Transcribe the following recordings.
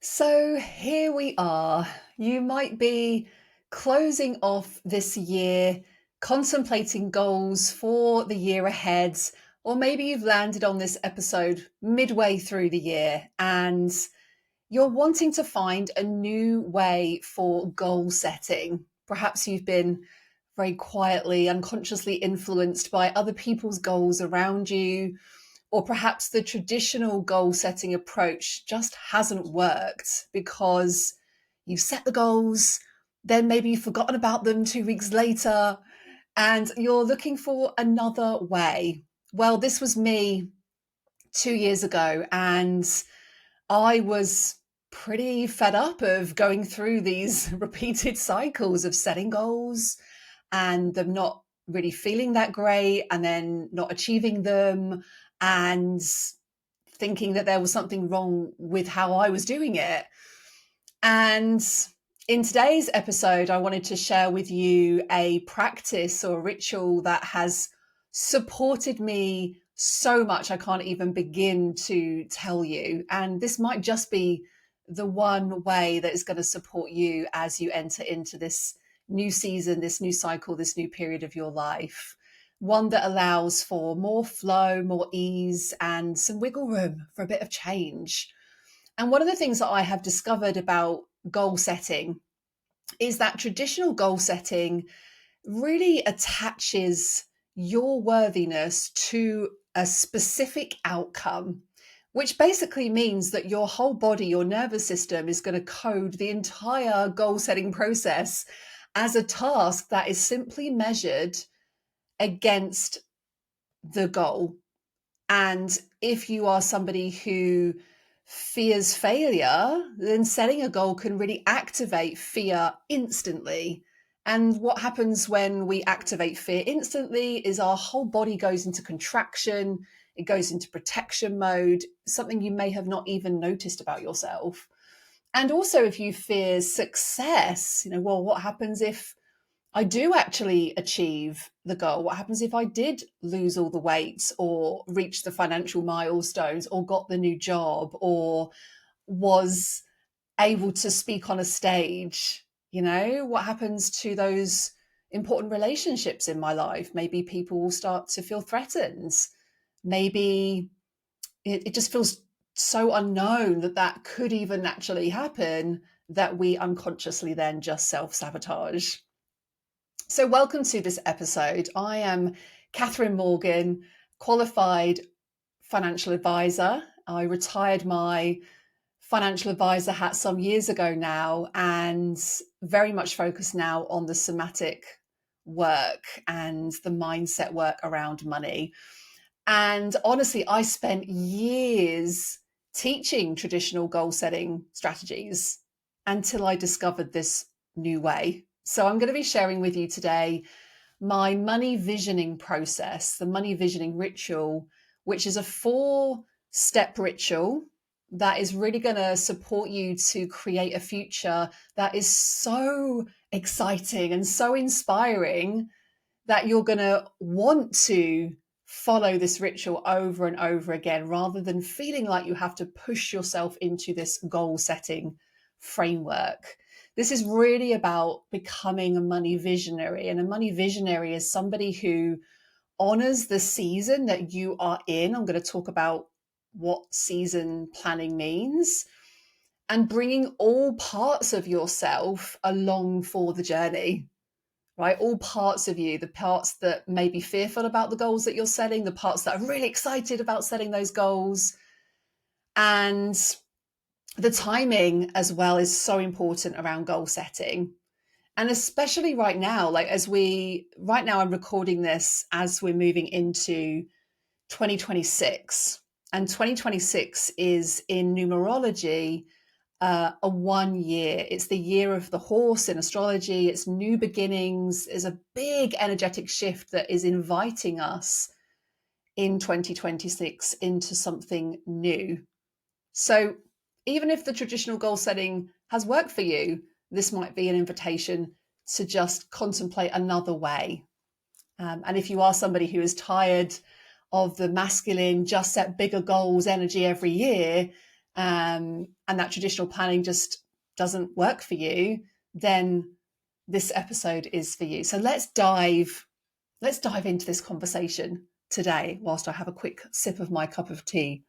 So here we are. You might be closing off this year, contemplating goals for the year ahead, or maybe you've landed on this episode midway through the year and you're wanting to find a new way for goal setting. Perhaps you've been very quietly, unconsciously influenced by other people's goals around you, or perhaps the traditional goal setting approach just hasn't worked because you've set the goals, then maybe you've forgotten about them 2 weeks later, and you're looking for another way. Well, this was me 2 years ago, and I was pretty fed up of going through these repeated cycles of setting goals and them not really feeling that great and then not achieving them and thinking that there was something wrong with how I was doing it. And in today's episode, I wanted to share with you a practice or ritual that has supported me so much I can't even begin to tell you. And this might just be the one way that is going to support you as you enter into this new season, this new cycle, this new period of your life. One that allows for more flow, more ease, and some wiggle room for a bit of change. And one of the things that I have discovered about goal setting is that traditional goal setting really attaches your worthiness to a specific outcome, which basically means that your whole body, your nervous system is going to code the entire goal setting process as a task that is simply measured against the goal. And if you are somebody who fears failure, then setting a goal can really activate fear instantly. And what happens when we activate fear instantly is our whole body goes into contraction, it goes into protection mode, something you may have not even noticed about yourself. And also, if you fear success, well, what happens if I do actually achieve the goal? What happens if I did lose all the weight or reach the financial milestones or got the new job or was able to speak on a stage? What happens to those important relationships in my life? Maybe people will start to feel threatened. Maybe it just feels so unknown that that could even actually happen that we unconsciously then just self sabotage. So, welcome to this episode. I am Catherine Morgan, qualified financial advisor. I retired my financial advisor hat some years ago now and very much focused now on the somatic work and the mindset work around money. And honestly, I spent years teaching traditional goal setting strategies until I discovered this new way. So I'm going to be sharing with you today my money visioning process, the money visioning ritual, which is a 4-step ritual that is really going to support you to create a future that is so exciting and so inspiring that you're going to want to follow this ritual over and over again rather than feeling like you have to push yourself into this goal setting framework. This is really about becoming a money visionary. And a money visionary is somebody who honors the season that you are in. I'm going to talk about what season planning means and bringing all parts of yourself along for the journey, right? All parts of you, the parts that may be fearful about the goals that you're setting, the parts that are really excited about setting those goals. And the timing as well is so important around goal setting. And especially right now, right now I'm recording this as we're moving into 2026. And 2026 is in numerology a 1 year. It's the year of the horse in astrology. It's new beginnings. There's a big energetic shift that is inviting us in 2026 into something new. So even if the traditional goal setting has worked for you, this might be an invitation to just contemplate another way. And if you are somebody who is tired of the masculine, just set bigger goals energy every year, and that traditional planning just doesn't work for you, then this episode is for you. So let's dive into this conversation today whilst I have a quick sip of my cup of tea.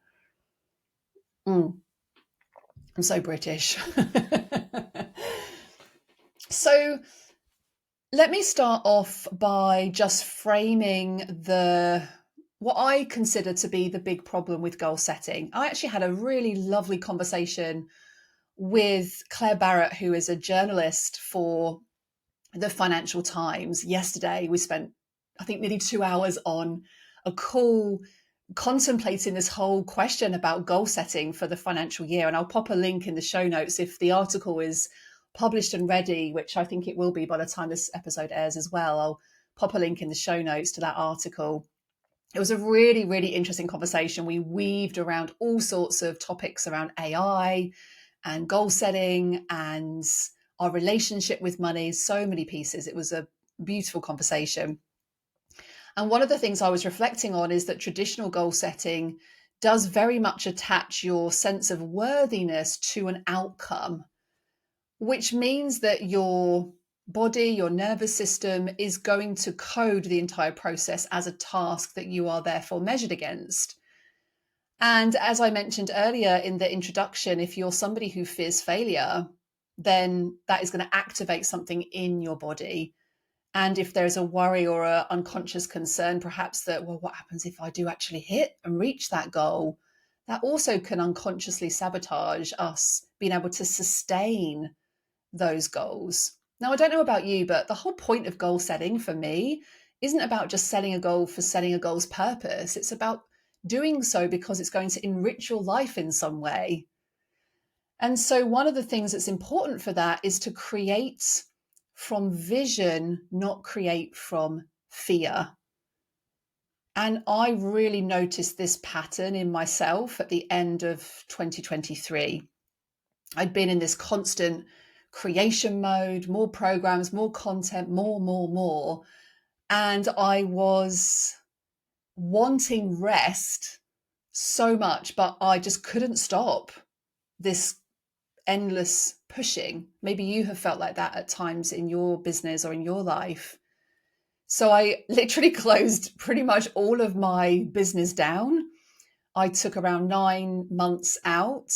I'm so British. So let me start off by just framing what I consider to be the big problem with goal setting. I actually had a really lovely conversation with Claire Barrett, who is a journalist for the Financial Times. Yesterday, we spent, I think, nearly 2 hours on a call contemplating this whole question about goal setting for the financial year. And I'll pop a link in the show notes if the article is published and ready, which I think it will be by the time this episode airs as well. I'll pop a link in the show notes to that article. It was a really, really interesting conversation. We weaved around all sorts of topics around AI and goal setting and our relationship with money, so many pieces. It was a beautiful conversation. And one of the things I was reflecting on is that traditional goal setting does very much attach your sense of worthiness to an outcome, which means that your body, your nervous system is going to code the entire process as a task that you are therefore measured against. And as I mentioned earlier in the introduction, if you're somebody who fears failure, then that is going to activate something in your body. And if there's a worry or an unconscious concern, perhaps that, well, what happens if I do actually hit and reach that goal? That also can unconsciously sabotage us being able to sustain those goals. Now, I don't know about you, but the whole point of goal setting for me isn't about just setting a goal for setting a goal's purpose. It's about doing so because it's going to enrich your life in some way. And so, one of the things that's important for that is to create from vision, not create from fear. And I really noticed this pattern in myself at the end of 2023. I'd been in this constant creation mode, more programs, more content, more. And I was wanting rest so much, but I just couldn't stop this endless pushing. Maybe you have felt like that at times in your business or in your life. So I literally closed pretty much all of my business down. I took around 9 months out.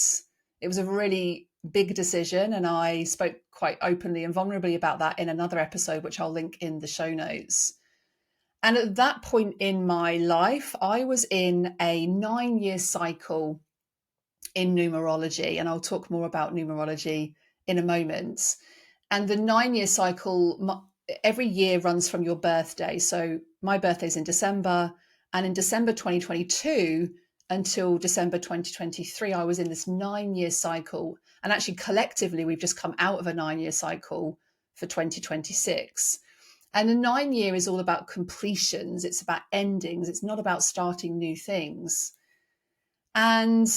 It was a really big decision, and I spoke quite openly and vulnerably about that in another episode, which I'll link in the show notes. And at that point in my life, I was in a 9-year cycle in numerology, and I'll talk more about numerology in a moment. And the 9-year cycle, every year runs from your birthday. So my birthday's in December, and in December 2022 until December 2023, I was in this 9-year cycle. And actually, collectively, we've just come out of a 9-year cycle for 2026. And the 9-year is all about completions. It's about endings. It's not about starting new things. And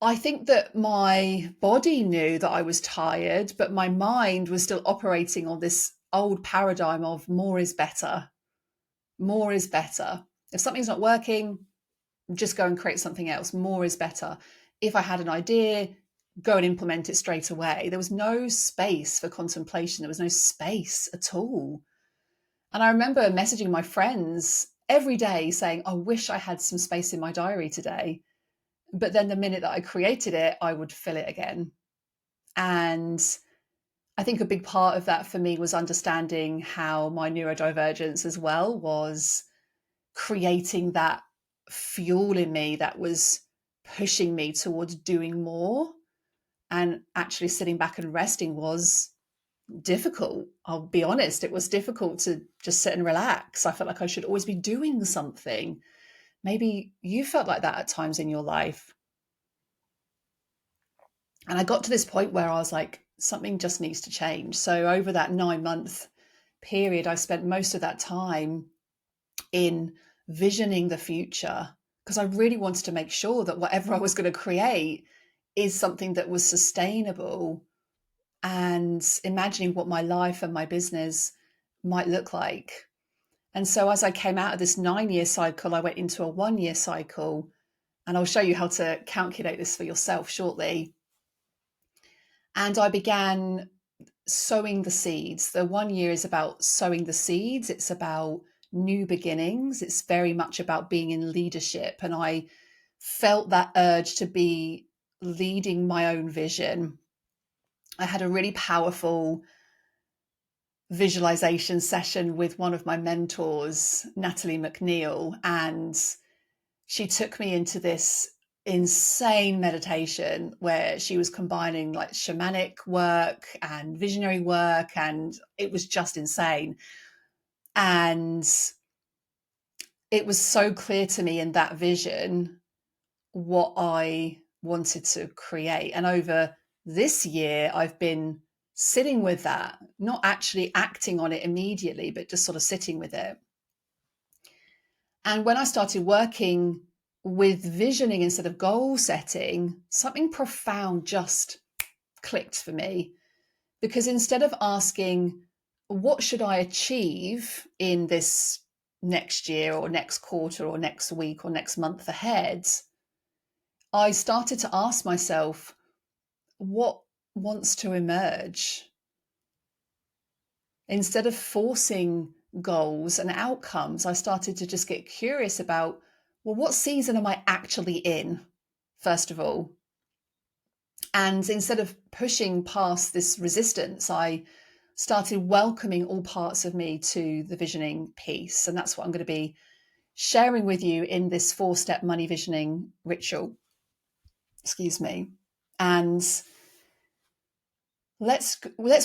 I think that my body knew that I was tired, but my mind was still operating on this old paradigm of more is better. More is better. If something's not working, just go and create something else. More is better. If I had an idea, go and implement it straight away. There was no space for contemplation. There was no space at all. And I remember messaging my friends every day saying, I wish I had some space in my diary today. But then the minute that I created it, I would fill it again. And I think a big part of that for me was understanding how my neurodivergence as well was creating that fuel in me that was pushing me towards doing more. And actually sitting back and resting was difficult. I'll be honest, it was difficult to just sit and relax. I felt like I should always be doing something. Maybe you felt like that at times in your life. And I got to this point where I was like, something just needs to change. So over that 9-month period, I spent most of that time in visioning the future because I really wanted to make sure that whatever I was going to create is something that was sustainable, and imagining what my life and my business might look like. And so as I came out of this 9-year cycle, I went into a 1-year cycle. And I'll show you how to calculate this for yourself shortly. And I began sowing the seeds. The 1 year is about sowing the seeds. It's about new beginnings. It's very much about being in leadership. And I felt that urge to be leading my own vision. I had a really powerful visualization session with one of my mentors, Natalie McNeil, and she took me into this insane meditation where she was combining like shamanic work and visionary work, and it was just insane. And it was so clear to me in that vision what I wanted to create. And over this year, I've been sitting with that, not actually acting on it immediately, but just sort of sitting with it. And when I started working with visioning instead of goal setting, something profound just clicked for me. Because instead of asking, what should I achieve in this next year or next quarter or next week or next month ahead, I started to ask myself, what wants to emerge? Instead of forcing goals and outcomes, I started to just get curious about, well, what season am I actually in, first of all? And instead of pushing past this resistance, I started welcoming all parts of me to the visioning piece. And that's what I'm going to be sharing with you in this 4-step money visioning ritual. Excuse me. And let's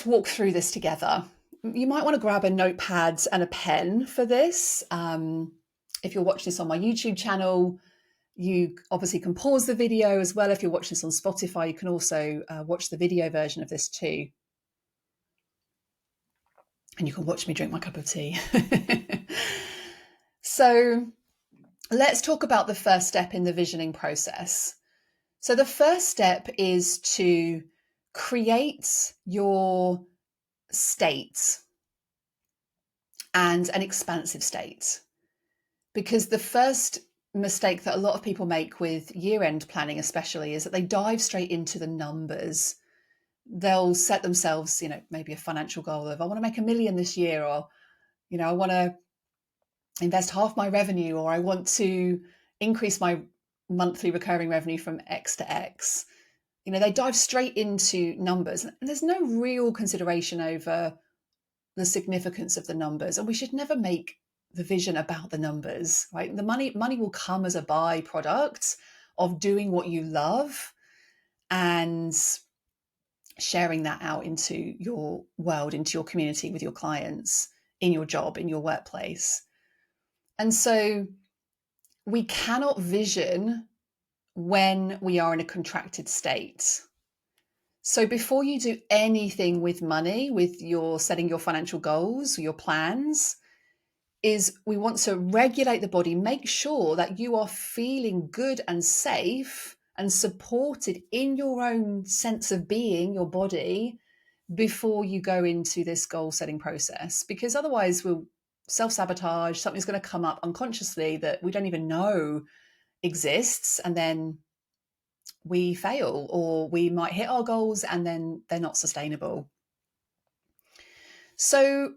walk through this together. You might want to grab a notepad and a pen for this. If you're watching this on my YouTube channel, you obviously can pause the video as well. If you're watching this on Spotify, you can also watch the video version of this too. And you can watch me drink my cup of tea. So let's talk about the first step in the visioning process. So the first step is to create your state and an expansive state. Because the first mistake that a lot of people make with year-end planning especially is that they dive straight into the numbers. They'll set themselves, maybe a financial goal of, I want to make $1 million this year, or, I want to invest half my revenue, or I want to increase my monthly recurring revenue from X to X. They dive straight into numbers, and there's no real consideration over the significance of the numbers. And we should never make the vision about the numbers, right? The money will come as a byproduct of doing what you love and sharing that out into your world, into your community, with your clients, in your job, in your workplace. And so we cannot vision when we are in a contracted state. So before you do anything with money, with your setting your financial goals, your plans, is we want to regulate the body, make sure that you are feeling good and safe and supported in your own sense of being, your body, before you go into this goal setting process. Because otherwise we'll self-sabotage, something's going to come up unconsciously that we don't even know exists, and then we fail, or we might hit our goals and then they're not sustainable. So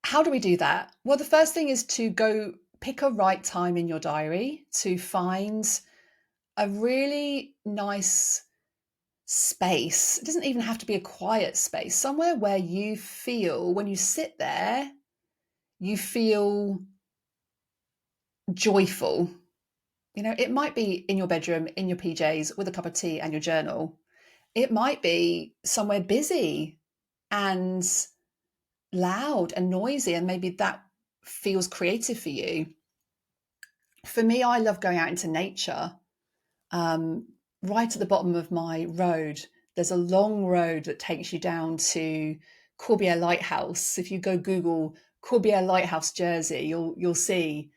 how do we do that? Well, the first thing is to go pick a right time in your diary to find a really nice space. It doesn't even have to be a quiet space, somewhere where you feel, when you sit there, you feel joyful. It might be in your bedroom, in your PJs, with a cup of tea and your journal. It might be somewhere busy and loud and noisy, and maybe that feels creative for you. For me, I love going out into nature. Right at the bottom of my road, there's a long road that takes you down to Corbière Lighthouse. If you go Google Corbière Lighthouse, Jersey, you'll see.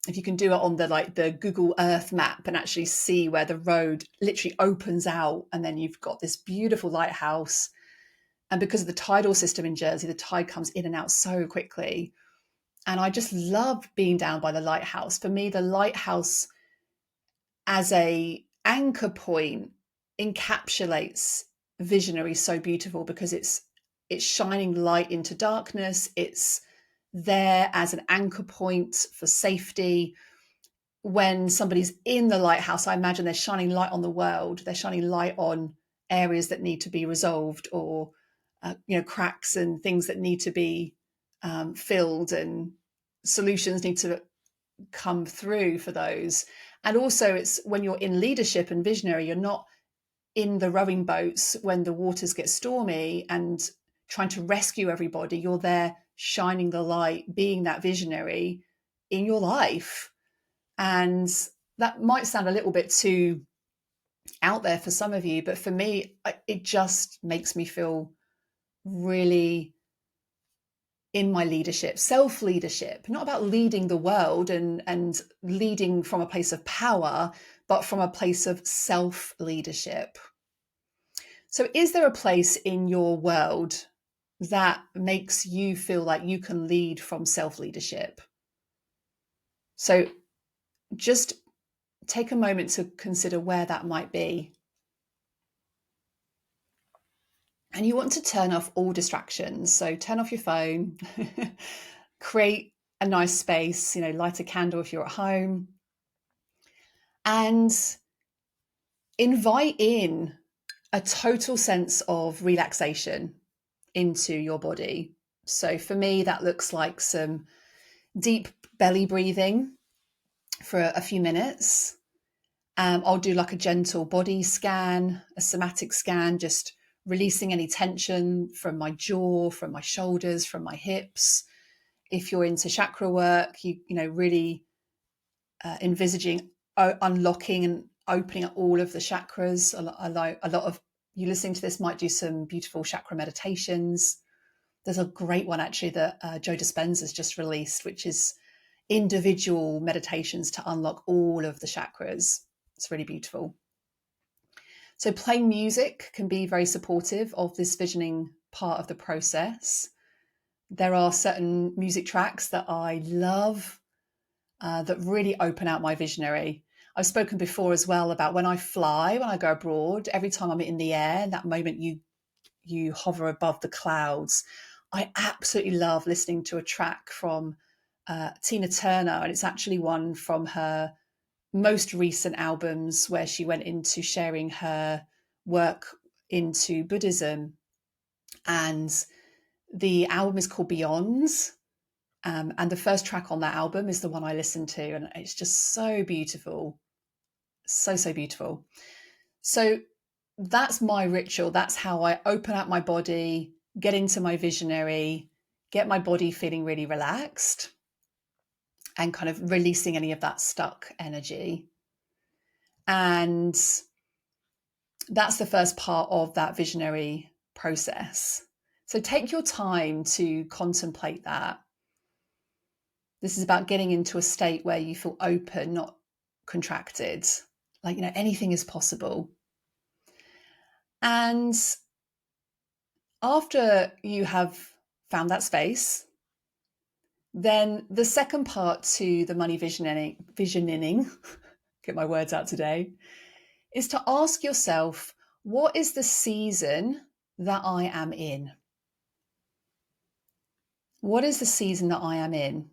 If you can do it on the Google Earth map and actually see where the road literally opens out, and then you've got this beautiful lighthouse. And because of the tidal system in Jersey, the tide comes in and out so quickly. And I just love being down by the lighthouse. For me, the lighthouse as a anchor point encapsulates visionary so beautiful, because it's shining light into darkness. It's there as an anchor point for safety. When somebody's in the lighthouse, I imagine they're shining light on the world. They're shining light on areas that need to be resolved, or cracks and things that need to be filled, and solutions need to come through for those. And also, it's when you're in leadership and visionary, you're not in the rowing boats when the waters get stormy and trying to rescue everybody. You're there shining the light, being that visionary in your life. And that might sound a little bit too out there for some of you, but for me, it just makes me feel really in my leadership, self-leadership, not about leading the world and leading from a place of power, but from a place of self-leadership. So is there a place in your world that makes you feel like you can lead from self-leadership? So just take a moment to consider where that might be. And you want to turn off all distractions. So turn off your phone, create a nice space, light a candle if you're at home, and invite in a total sense of relaxation into your body. So for me, that looks like some deep belly breathing for a few minutes. I'll do like a gentle body scan, a somatic scan, just releasing any tension from my jaw, from my shoulders, from my hips. If you're into chakra work, really envisaging unlocking and opening up all of the chakras. A lot of you listening to this might do some beautiful chakra meditations. There's a great one actually that Joe Dispenza's just released, which is individual meditations to unlock all of the chakras. It's really beautiful. So playing music can be very supportive of this visioning part of the process. There are certain music tracks that I love that really open out my visionary. I've spoken before as well about when I fly, when I go abroad, every time I'm in the air, that moment you hover above the clouds. I absolutely love listening to a track from Tina Turner, and it's actually one from her most recent albums where she went into sharing her work into Buddhism. And the album is called Beyonds. And the first track on that album is the one I listened to, and it's just so beautiful. So beautiful. So that's my ritual. That's how I open up my body, get into my visionary, get my body feeling really relaxed, and kind of releasing any of that stuck energy. And that's the first part of that visionary process. So take your time to contemplate that. This is about getting into a state where you feel open, not contracted. Like, anything is possible. And after you have found that space, then the second part to the money visioning, get my words out today, is to ask yourself, what is the season that I am in? What is the season that I am in?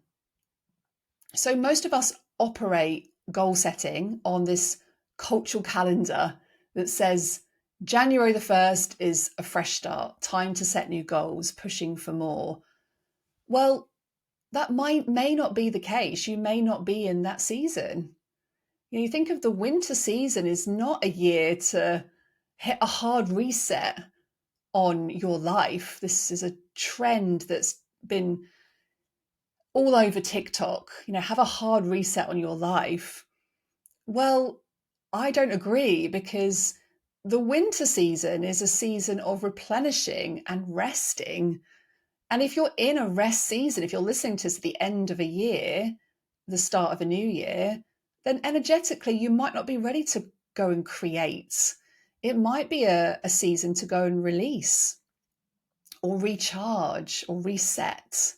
So most of us operate goal setting on this cultural calendar that says January the 1st is a fresh start, time to set new goals, pushing for more. Well, that may not be the case. You may not be in that season. You think of the winter season is not a year to hit a hard reset on your life. This is a trend that's been all over TikTok, have a hard reset on your life. Well, I don't agree, because the winter season is a season of replenishing and resting. And if you're in a rest season, if you're listening to the end of a year, the start of a new year, then energetically you might not be ready to go and create. It might be a season to go and release or recharge or reset.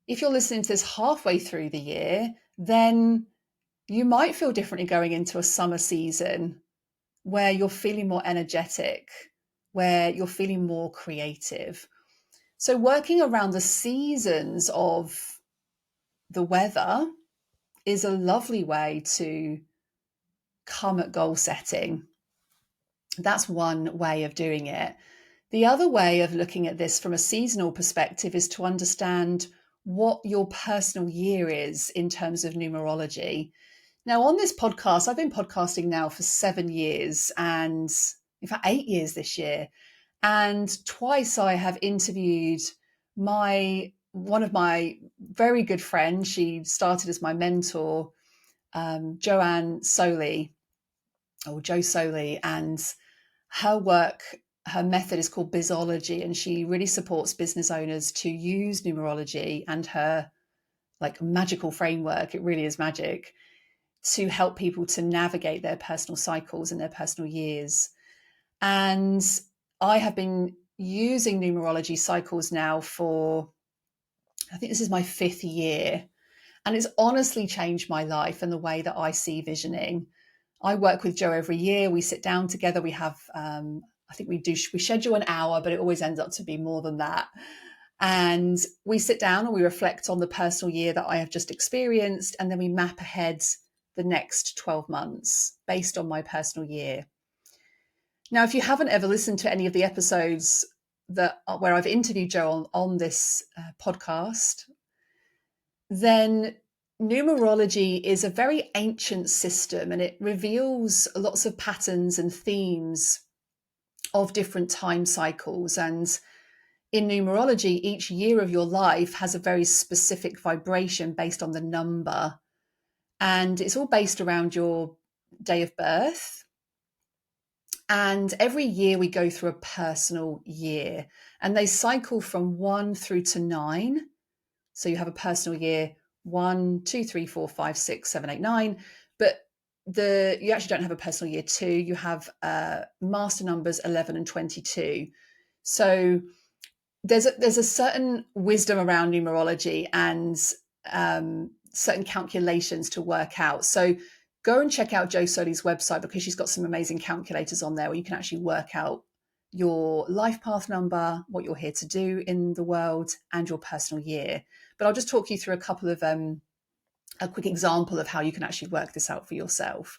If you're listening to this halfway through the year, then You might feel differently going into a summer season where you're feeling more energetic, where you're feeling more creative. So, working around the seasons of the weather is a lovely way to come at goal setting. That's one way of doing it. The other way of looking at this from a seasonal perspective is to understand what your personal year is in terms of numerology. Now, on this podcast, I've been podcasting now for 7 years, and in fact, 8 years this year. And twice I have interviewed one of my very good friends. She started as my mentor, Joanne Soley, or Joe Soley, and her work, her method is called Bizology, and she really supports business owners to use numerology and her like magical framework. It really is magic to help people to navigate their personal cycles and their personal years. And I have been using numerology cycles now for, I think this is my 5th year. And it's honestly changed my life and the way that I see visioning. I work with Joe every year. We sit down together. We have, I think we schedule an hour, but it always ends up to be more than that. And we sit down and we reflect on the personal year that I have just experienced. And then we map ahead the next 12 months based on my personal year. Now, if you haven't ever listened to any of the episodes where I've interviewed Joe on this podcast, then numerology is a very ancient system, and it reveals lots of patterns and themes of different time cycles. And in numerology, each year of your life has a very specific vibration based on the number. And it's all based around your day of birth. And every year we go through a personal year, and they cycle from 1 through to 9. So you have a personal year 1, 2, 3, 4, 5, 6, 7, 8, 9. But you actually don't have a personal year 2. You have master numbers 11 and 22. So there's a certain wisdom around numerology and certain calculations to work out. So go and check out Jo Soli's website, because she's got some amazing calculators on there where you can actually work out your life path number, what you're here to do in the world, and your personal year. But I'll just talk you through a couple of a quick example of how you can actually work this out for yourself.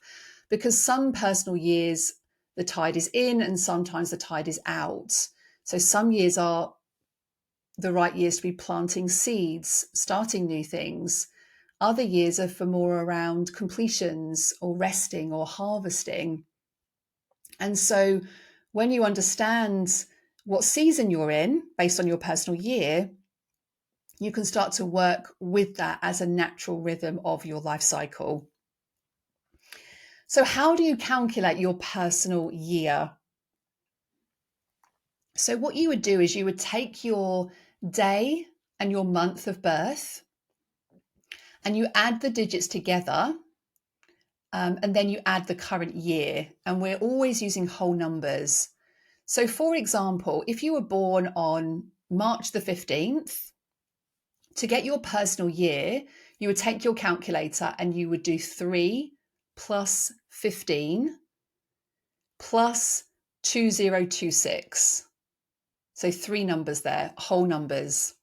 Because some personal years, the tide is in and sometimes the tide is out. So some years are the right years to be planting seeds, starting new things. Other years are for more around completions or resting or harvesting. And so when you understand what season you're in based on your personal year, you can start to work with that as a natural rhythm of your life cycle. So how do you calculate your personal year? So what you would do is you would take your day and your month of birth, and you add the digits together, and then you add the current year. And we're always using whole numbers. So for example, if you were born on March the 15th, to get your personal year, you would take your calculator and you would do 3 plus 15 plus 2026. So 3 numbers there, whole numbers.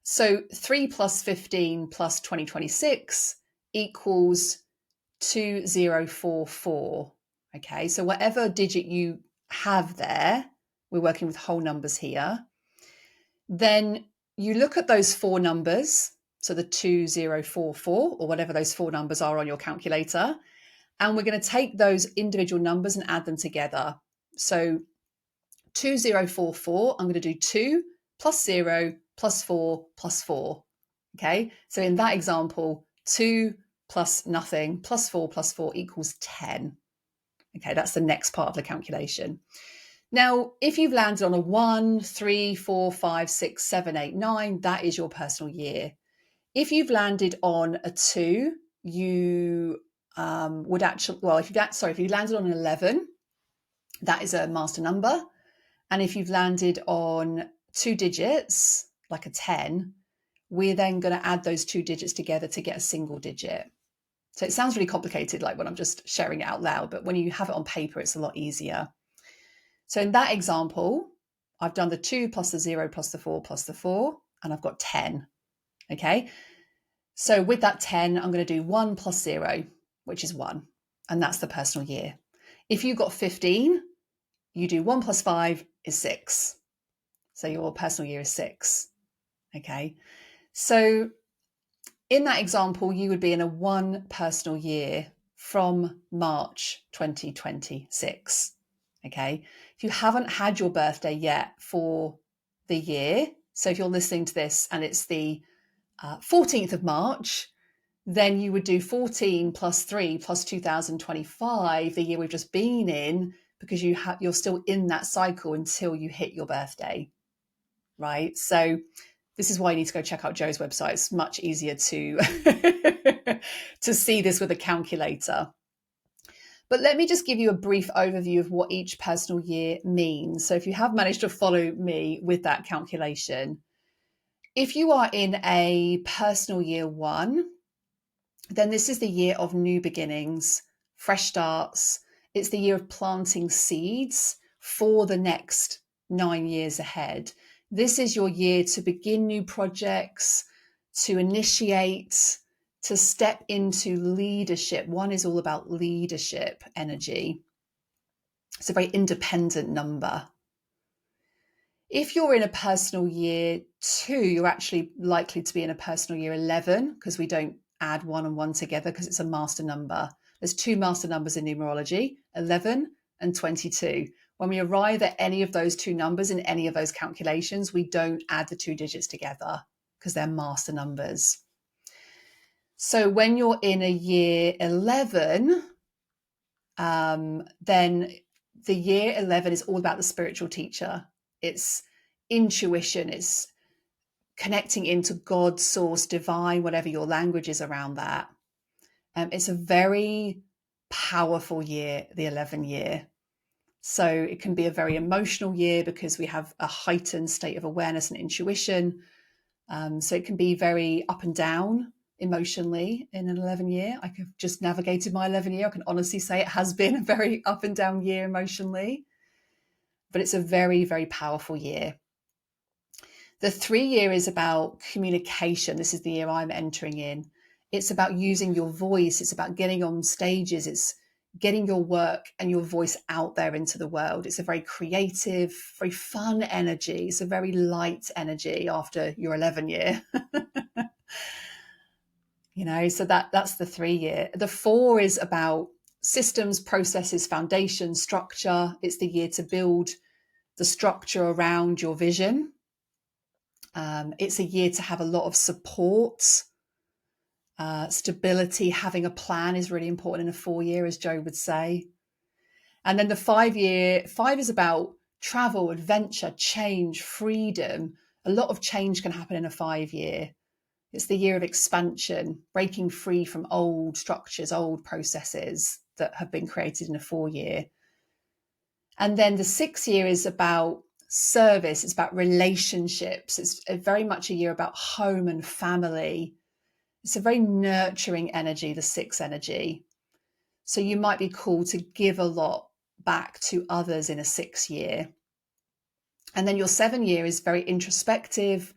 So 3 plus 15 plus 2026 equals 2044. Okay, so whatever digit you have there, we're working with whole numbers here. Then you look at those 4 numbers, so the 2044, or whatever those 4 numbers are on your calculator, and we're going to take those individual numbers and add them together. So 2044, I'm going to do 2 plus 0 plus 4 plus 4. Okay, so in that example, 2 plus nothing plus 4 equals 10. Okay, that's the next part of the calculation. Now, if you've landed on a 1, 3, 4, 5, 6, 7, 8, 9, that is your personal year. If you've landed on a 2, you would actually, well, if you landed on an 11, that is a master number. And if you've landed on 2 digits, like a 10, we're then going to add those 2 digits together to get a single digit. So it sounds really complicated, like when I'm just sharing it out loud, but when you have it on paper, it's a lot easier. So in that example, I've done the 2 plus the 0 plus the 4 plus the 4, and I've got 10. Okay. So with that 10, I'm going to do 1 plus 0, which is 1. And that's the personal year. If you've got 15, you do 1 plus 5 is 6. So your personal year is 6. Okay. So in that example, you would be in a 1 personal year from March 2026. Okay. If you haven't had your birthday yet for the year, so if you're listening to this and it's the 14th of March, then you would do 14 plus 3 plus 2025, the year we've just been in, because you're still in that cycle until you hit your birthday, right? So this is why you need to go check out Joe's website. It's much easier to to see this with a calculator. But let me just give you a brief overview of what each personal year means. So if you have managed to follow me with that calculation, if you are in a personal year 1, then this is the year of new beginnings, fresh starts. It's the year of planting seeds for the next 9 years ahead. This is your year to begin new projects, to initiate, to step into leadership. 1 is all about leadership energy. It's a very independent number. If you're in a personal year 2, you're actually likely to be in a personal year 11, because we don't add 1 and 1 together because it's a master number. There's 2 master numbers in numerology, 11 and 22. When we arrive at any of those 2 numbers in any of those calculations, we don't add the 2 digits together because they're master numbers. So when you're in a year 11, then the year 11 is all about the spiritual teacher. It's intuition, it's connecting into God, source, divine, whatever your language is around that. It's a very powerful year, the 11 year. So it can be a very emotional year because we have a heightened state of awareness and intuition. So it can be very up and down emotionally in an 11 year. I have just navigated my 11 year. I can honestly say it has been a very up and down year emotionally, but it's a very, very powerful year. The 3 year is about communication. This is the year I'm entering in. It's about using your voice. It's about getting on stages. It's getting your work and your voice out there into the world. It's a very creative, very fun energy. It's a very light energy after your 11 year. So that's the 3 year. The 4 is about systems, processes, foundation, structure. It's the year to build the structure around your vision. It's a year to have a lot of support, stability. Having a plan is really important in a 4 year, as Joe would say. And then the 5 year, 5 is about travel, adventure, change, freedom. A lot of change can happen in a 5 year. It's the year of expansion, breaking free from old structures, old processes that have been created in a 4 year. And then the 6 year is about service. It's about relationships. It's very much a year about home and family. It's a very nurturing energy, the 6 energy. So you might be called to give a lot back to others in a 6 year. And then your 7 year is very introspective.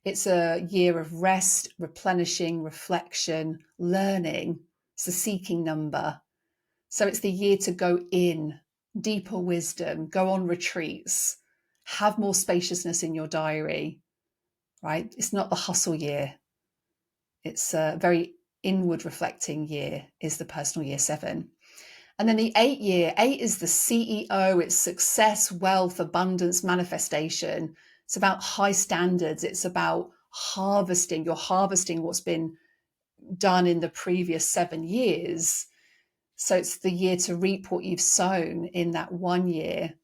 It's a year of rest, replenishing, reflection, learning. It's the seeking number. So it's the year to go in, deeper wisdom, go on retreats, have more spaciousness in your diary, right? It's not the hustle year. It's a very inward reflecting year, is the personal year 7. And then the 8 year, 8 is the CEO. It's success, wealth, abundance, manifestation. It's about high standards. It's about harvesting. You're harvesting what's been done in the previous 7 years. So it's the year to reap what you've sown in that 1 year.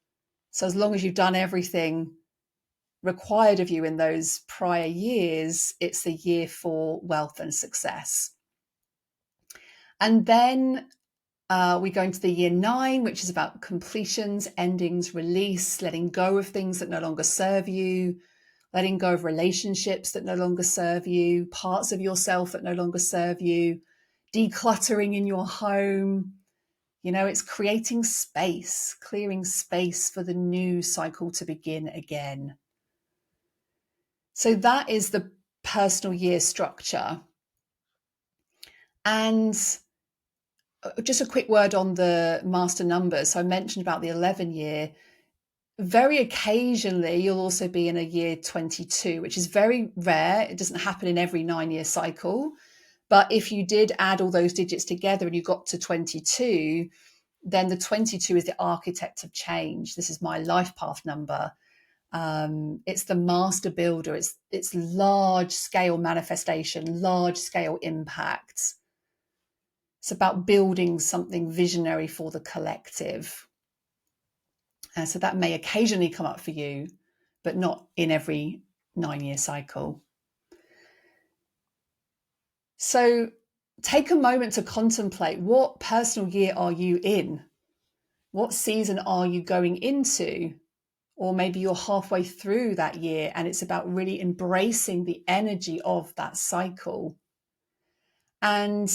So as long as you've done everything required of you in those prior years, it's the year for wealth and success. And then we go into the year 9, which is about completions, endings, release, letting go of things that no longer serve you, letting go of relationships that no longer serve you, parts of yourself that no longer serve you, decluttering in your home. It's creating space, clearing space for the new cycle to begin again. So that is the personal year structure. And just a quick word on the master numbers. So I mentioned about the 11 year. Very occasionally, you'll also be in a year 22, which is very rare. It doesn't happen in every 9-year cycle. But if you did add all those digits together and you got to 22, then the 22 is the architect of change. This is my life path number. It's the master builder. It's large scale manifestation, large scale impact. It's about building something visionary for the collective. So that may occasionally come up for you, but not in every 9-year cycle. So take a moment to contemplate, what personal year are you in? What season are you going into? Or maybe you're halfway through that year and it's about really embracing the energy of that cycle. And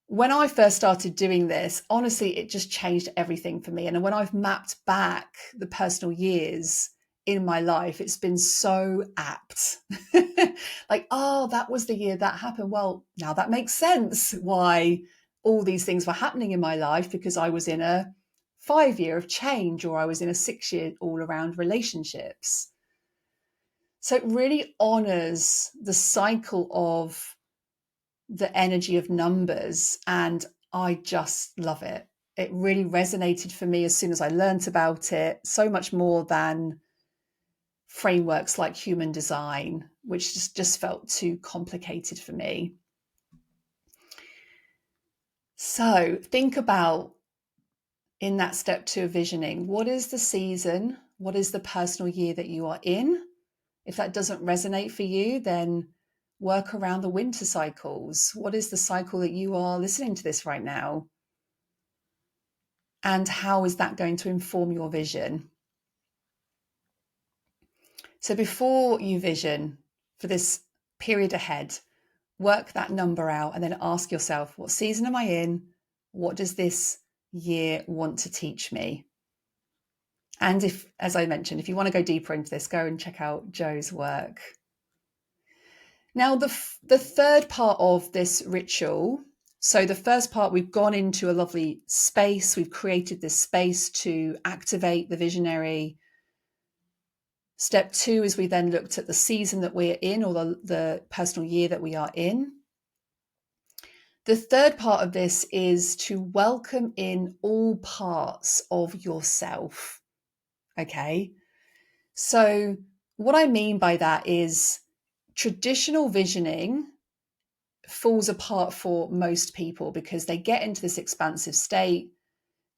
when I first started doing this, honestly, it just changed everything for me. And when I've mapped back the personal years in my life, it's been so apt. Like, oh, that was the year that happened. Well, now that makes sense why all these things were happening in my life, because I was in a 5-year of change, or I was in a 6-year all around relationships. So it really honors the cycle of the energy of numbers, and I just love it. It really resonated for me as soon as I learnt about it, so much more than frameworks like human design, which just felt too complicated for me. So think about, in that step 2 of visioning, what is the season, what is the personal year that you are in? If that doesn't resonate for you, then work around the winter cycles. What is the cycle that you are listening to this right now? And how is that going to inform your vision? So before you vision for this period ahead, work that number out and then ask yourself, what season am I in? What does this year want to teach me? And if, as I mentioned, if you want to go deeper into this, go and check out Joe's work. Now, the third part of this ritual, so the first part, we've gone into a lovely space. We've created this space to activate the visionary. Step 2 is we then looked at the season that we're in, or the personal year that we are in. The third part of this is to welcome in all parts of yourself. Okay. So what I mean by that is traditional visioning falls apart for most people because they get into this expansive state,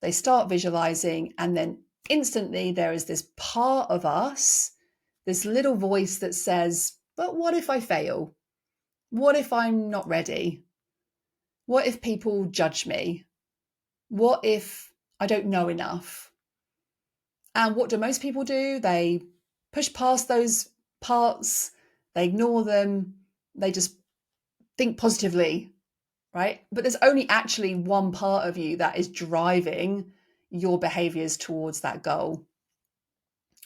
they start visualizing, and then instantly there is this part of us, this little voice that says, but what if I fail? What if I'm not ready? What if people judge me? What if I don't know enough? And what do most people do? They push past those parts, they ignore them, they just think positively, right? But there's only actually one part of you that is driving your behaviors towards that goal.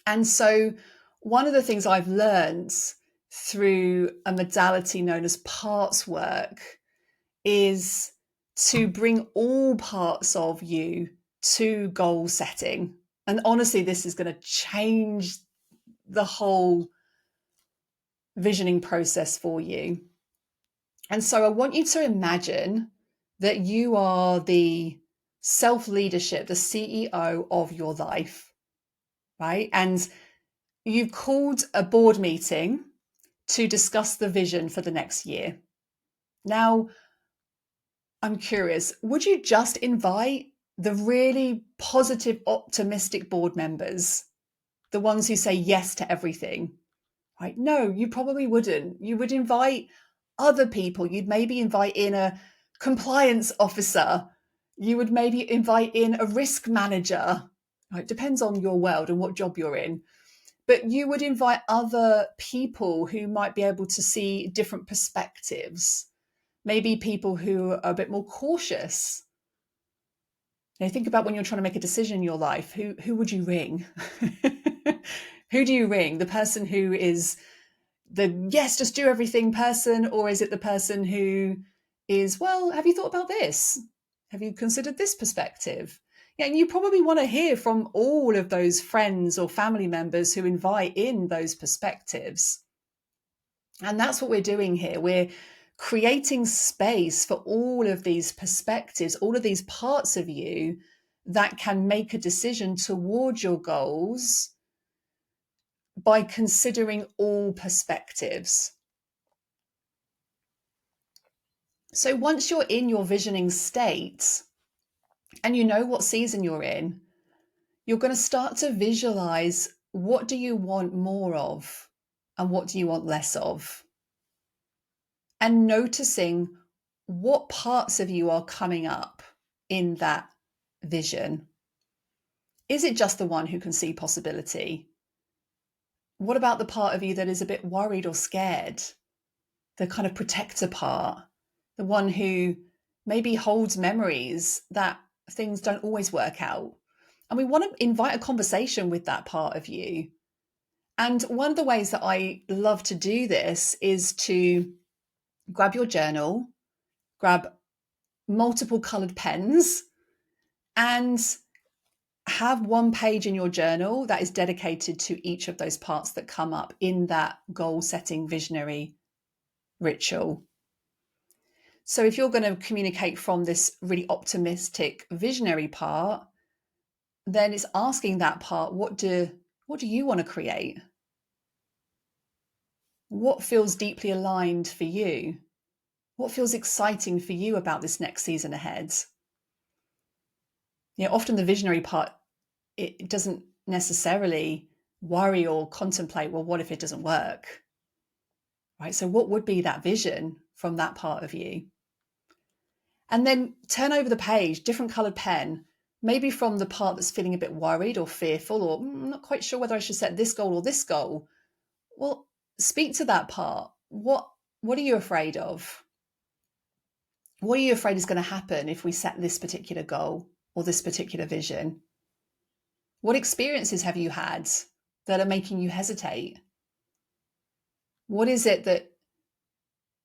And so one of the things I've learned through a modality known as parts work is to bring all parts of you to goal setting. And honestly, this is going to change the whole visioning process for you. And so I want you to imagine that you are the self-leadership, the CEO of your life, right? And you've called a board meeting to discuss the vision for the next year. Now, I'm curious, would you just invite the really positive, optimistic board members, the ones who say yes to everything? Right? No, you probably wouldn't. You would invite other people. You'd maybe invite in a compliance officer. You would maybe invite in a risk manager. It depends on your world and what job you're in. But you would invite other people who might be able to see different perspectives. Maybe people who are a bit more cautious. Think about when you're trying to make a decision in your life, who would you ring? Who do you ring? The person who is the yes, just do everything person, or is it the person who is, well, have you thought about this? Have you considered this perspective? Yeah, and you probably want to hear from all of those friends or family members who invite in those perspectives. And that's what we're doing here. We're creating space for all of these perspectives, all of these parts of you that can make a decision towards your goals by considering all perspectives. So once you're in your visioning state and you know what season you're in, you're going to start to visualize, what do you want more of and what do you want less of? And noticing what parts of you are coming up in that vision. Is it just the one who can see possibility? What about the part of you that is a bit worried or scared? The kind of protector part, the one who maybe holds memories that things don't always work out. And we want to invite a conversation with that part of you. And one of the ways that I love to do this is to grab your journal, grab multiple colored pens, and have one page in your journal that is dedicated to each of those parts that come up in that goal setting visionary ritual. So if you're going to communicate from this really optimistic visionary part, then it's asking that part, what do you want to create? What feels deeply aligned for you? What feels exciting for you about this next season ahead? Often the visionary part, it doesn't necessarily worry or contemplate, well, what if it doesn't work? Right? So what would be that vision from that part of you? And then turn over the page, different colored pen, maybe from the part that's feeling a bit worried or fearful, or I'm not quite sure whether I should set this goal or this goal. Well, speak to that part. What are you afraid of? What are you afraid is going to happen if we set this particular goal or this particular vision? What experiences have you had that are making you hesitate? What is it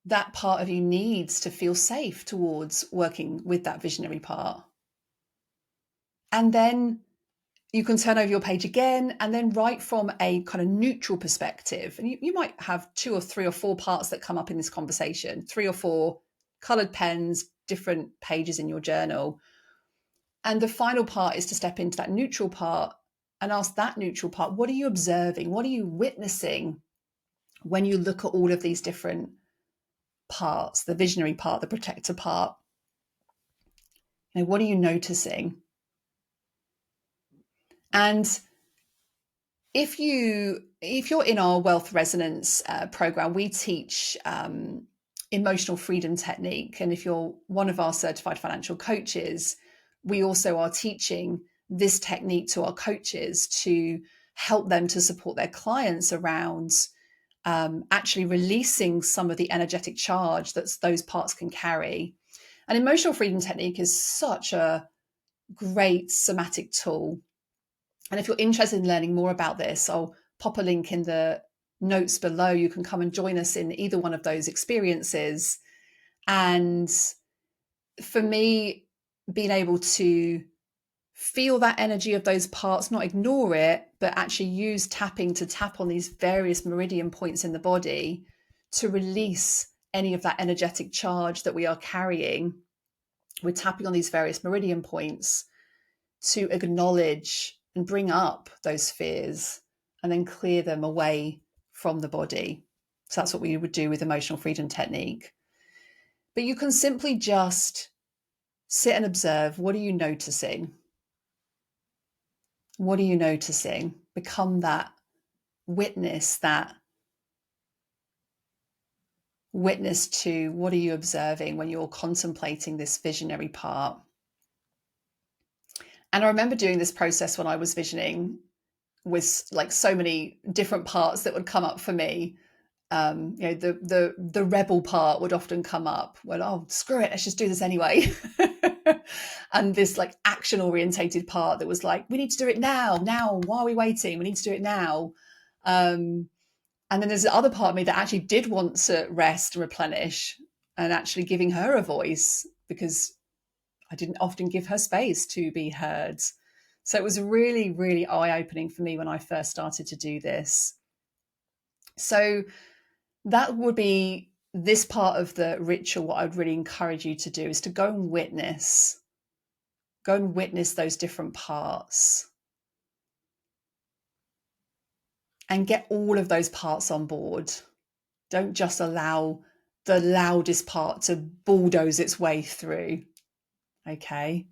that part of you needs to feel safe towards working with that visionary part? And then you can turn over your page again and then write from a kind of neutral perspective. And you might have 2 or 3 or 4 parts that come up in this conversation, 3 or 4 colored pens, different pages in your journal. And the final part is to step into that neutral part and ask that neutral part, what are you observing? What are you witnessing when you look at all of these different parts, the visionary part, the protector part? What are you noticing? And if you're in our Wealth Resonance program, we teach emotional freedom technique. And if you're one of our certified financial coaches, we also are teaching this technique to our coaches to help them to support their clients around actually releasing some of the energetic charge that those parts can carry. And emotional freedom technique is such a great somatic tool. And if you're interested in learning more about this, I'll pop a link in the notes below. You can come and join us in either one of those experiences. And for me, being able to feel that energy of those parts, not ignore it, but actually use tapping to tap on these various meridian points in the body to release any of that energetic charge that we are carrying. We're tapping on these various meridian points to acknowledge and bring up those fears and then clear them away from the body. So that's what we would do with emotional freedom technique. But you can simply just sit and observe. What are you noticing? What are you noticing? Become that witness to what are you observing when you're contemplating this visionary part. And I remember doing this process when I was visioning with like so many different parts that would come up for me. The rebel part would often come up. Well, oh, screw it, let's just do this anyway. And this like action orientated part that was like, we need to do it now, why are we waiting, we need to do it now. And then there's the other part of me that actually did want to rest and replenish, and actually giving her a voice, because I didn't often give her space to be heard. So it was really, really eye-opening for me when I first started to do this. So that would be this part of the ritual. What I'd really encourage you to do is to go and witness those different parts and get all of those parts on board. Don't just allow the loudest part to bulldoze its way through. Okay.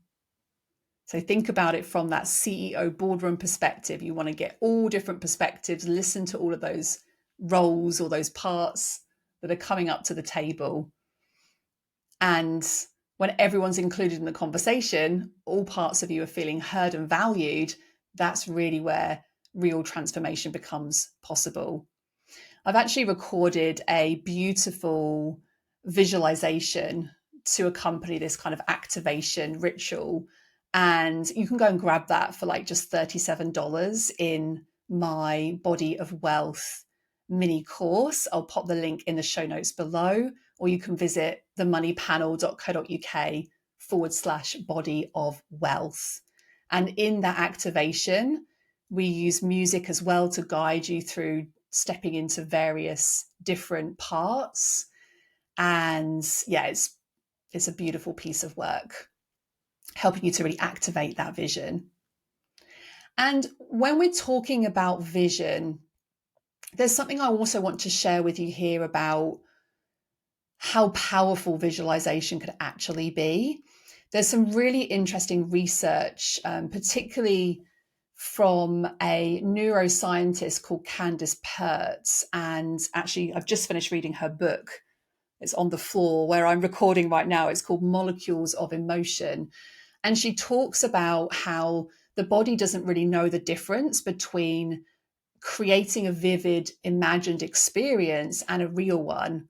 So think about it from that CEO boardroom perspective. You want to get all different perspectives, listen to all of those roles or those parts that are coming up to the table. And when everyone's included in the conversation, all parts of you are feeling heard and valued. That's really where real transformation becomes possible. I've actually recorded a beautiful visualization to accompany this kind of activation ritual. And you can go and grab that for like just $37 in my Body of Wealth mini course. I'll pop the link in the show notes below, or you can visit themoneypanel.co.uk/body of wealth. And in that activation, we use music as well to guide you through stepping into various different parts. And yeah, it's a beautiful piece of work, helping you to really activate that vision. And when we're talking about vision, there's something I also want to share with you here about how powerful visualization could actually be. There's some really interesting research, particularly from a neuroscientist called Candace Pert. And actually, I've just finished reading her book. It's on the floor where I'm recording right now. It's called Molecules of Emotion. And she talks about how the body doesn't really know the difference between creating a vivid, imagined experience and a real one.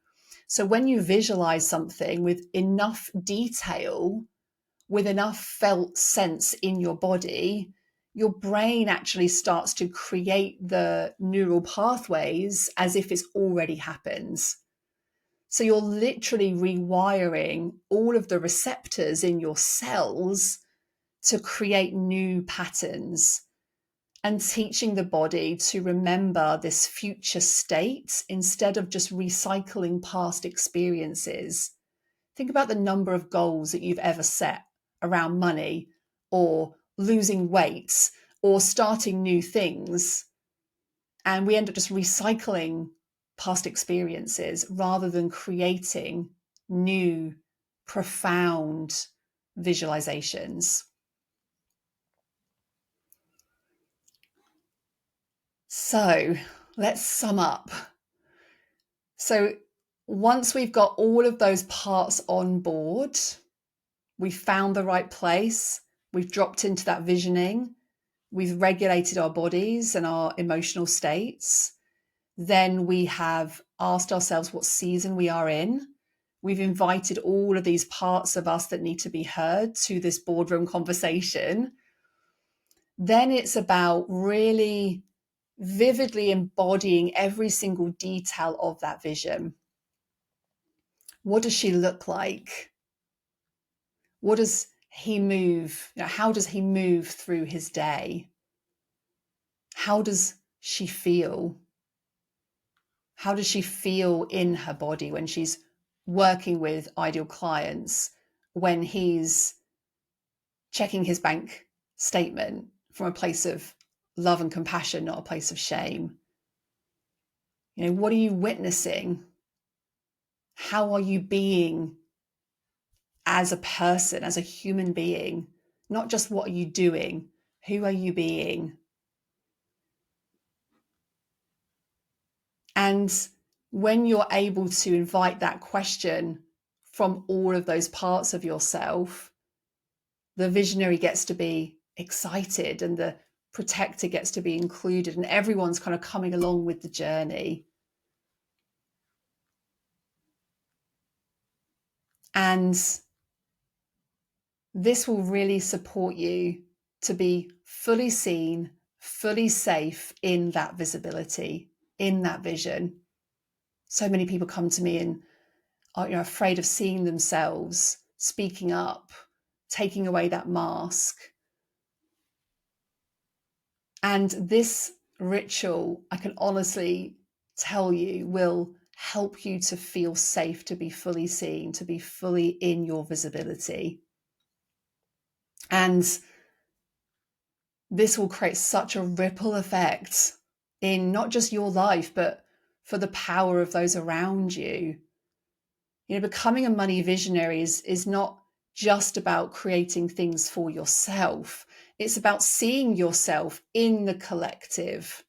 So when you visualize something with enough detail, with enough felt sense in your body, your brain actually starts to create the neural pathways as if it's already happened. So you're literally rewiring all of the receptors in your cells to create new patterns, and teaching the body to remember this future state instead of just recycling past experiences. Think about the number of goals that you've ever set around money or losing weight or starting new things. And we end up just recycling past experiences rather than creating new, profound visualizations. So let's sum up. So once we've got all of those parts on board, we've found the right place, we've dropped into that visioning, we've regulated our bodies and our emotional states, then we have asked ourselves what season we are in. We've invited all of these parts of us that need to be heard to this boardroom conversation. Then it's about really vividly embodying every single detail of that vision. What does she look like? What does he move? How does he move through his day? How does she feel? How does she feel in her body when she's working with ideal clients, when he's checking his bank statement from a place of love and compassion, not a place of shame? What are you witnessing? How are you being as a person, as a human being? Not just what are you doing, who are you being? And when you're able to invite that question from all of those parts of yourself, the visionary gets to be excited and the protector gets to be included, and everyone's kind of coming along with the journey. And this will really support you to be fully seen, fully safe in that visibility, in that vision. So many people come to me and are, afraid of seeing themselves, speaking up, taking away that mask. And this ritual, I can honestly tell you, will help you to feel safe, to be fully seen, to be fully in your visibility. And this will create such a ripple effect in not just your life, but for the power of those around you. Becoming a money visionary is not just about creating things for yourself. It's about seeing yourself in the collective,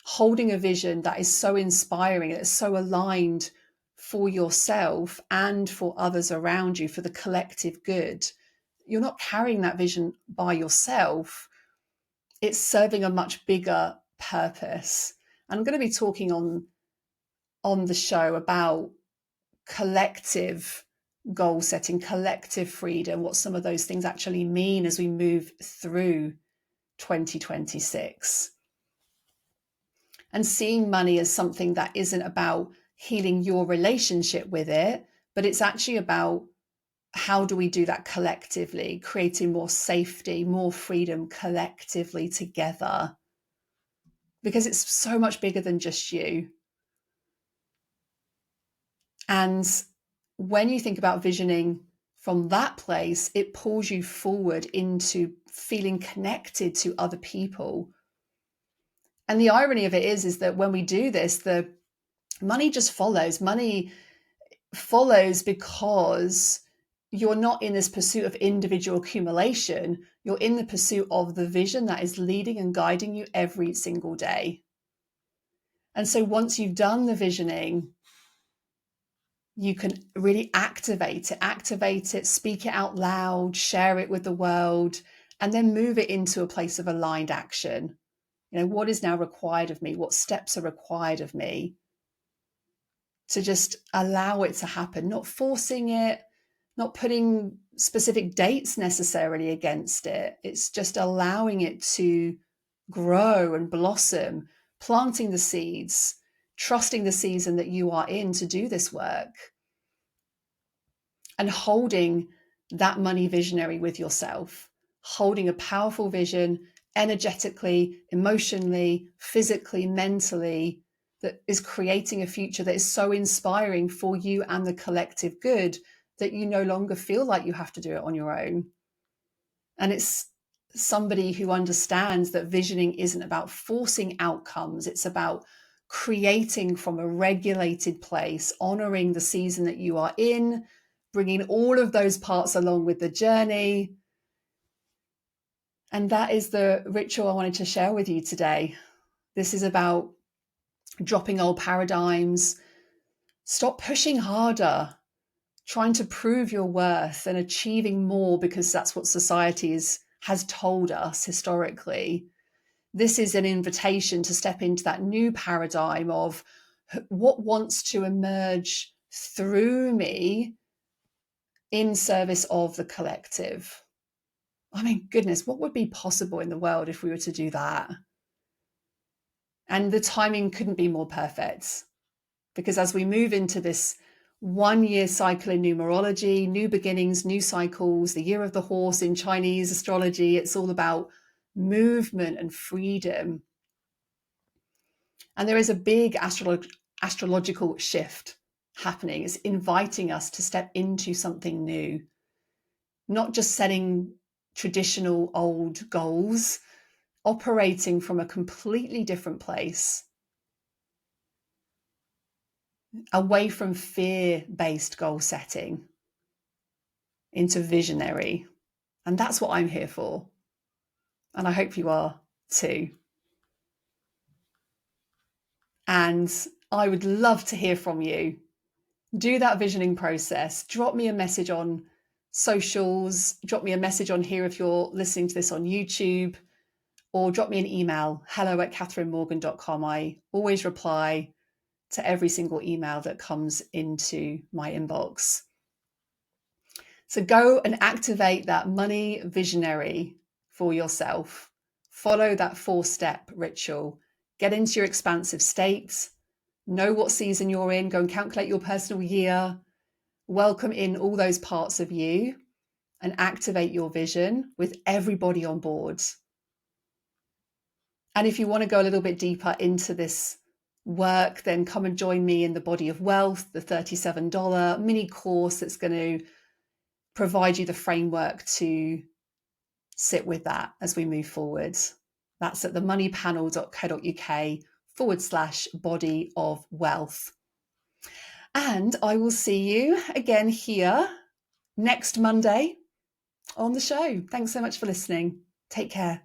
holding a vision that is so inspiring, that is so aligned for yourself and for others around you, for the collective good. You're not carrying that vision by yourself. It's serving a much bigger purpose. And I'm going to be talking on the show about collective goal setting, collective freedom, what some of those things actually mean as we move through 2026. And seeing money as something that isn't about healing your relationship with it, but it's actually about how do we do that collectively, creating more safety, more freedom collectively together. Because it's so much bigger than just you. And when you think about visioning from that place, it pulls you forward into feeling connected to other people. And the irony of it is that when we do this, the money just follows. Money follows because you're not in this pursuit of individual accumulation. You're in the pursuit of the vision that is leading and guiding you every single day. And so once you've done the visioning, you can really activate it, speak it out loud, share it with the world, and then move it into a place of aligned action. What is now required of me? What steps are required of me to just allow it to happen, not forcing it, not putting specific dates necessarily against it. It's just allowing it to grow and blossom, planting the seeds, trusting the season that you are in to do this work, and holding that money visionary with yourself, holding a powerful vision energetically, emotionally, physically, mentally, that is creating a future that is so inspiring for you and the collective good that you no longer feel like you have to do it on your own. And it's somebody who understands that visioning isn't about forcing outcomes. It's about creating from a regulated place, honoring the season that you are in, bringing all of those parts along with the journey. And that is the ritual I wanted to share with you today. This is about dropping old paradigms. Stop pushing harder, trying to prove your worth and achieving more because that's what society has told us historically. This is an invitation to step into that new paradigm of what wants to emerge through me in service of the collective. I mean, goodness, what would be possible in the world if we were to do that? And the timing couldn't be more perfect, because as we move into this 1 year cycle in numerology, new beginnings, new cycles, the year of the horse in Chinese astrology, it's all about movement and freedom. And there is a big astrological shift happening. It's inviting us to step into something new, not just setting traditional old goals, operating from a completely different place, away from fear-based goal setting into visionary. And that's what I'm here for. And I hope you are too. And I would love to hear from you. Do that visioning process. Drop me a message on socials. Drop me a message on here if you're listening to this on YouTube, or drop me an email, hello@catherinemorgan.com. I always reply to every single email that comes into my inbox. So go and activate that money visionary for yourself. Follow that 4-step ritual. Get into your expansive state. Know what season you're in. Go and calculate your personal year. Welcome in all those parts of you and activate your vision with everybody on board. And if you want to go a little bit deeper into this work, then come and join me in the Body of Wealth, the $37 mini course that's going to provide you the framework to sit with that as we move forward. That's at themoneypanel.co.uk/body of wealth. And I will see you again here next Monday on the show. Thanks so much for listening. Take care.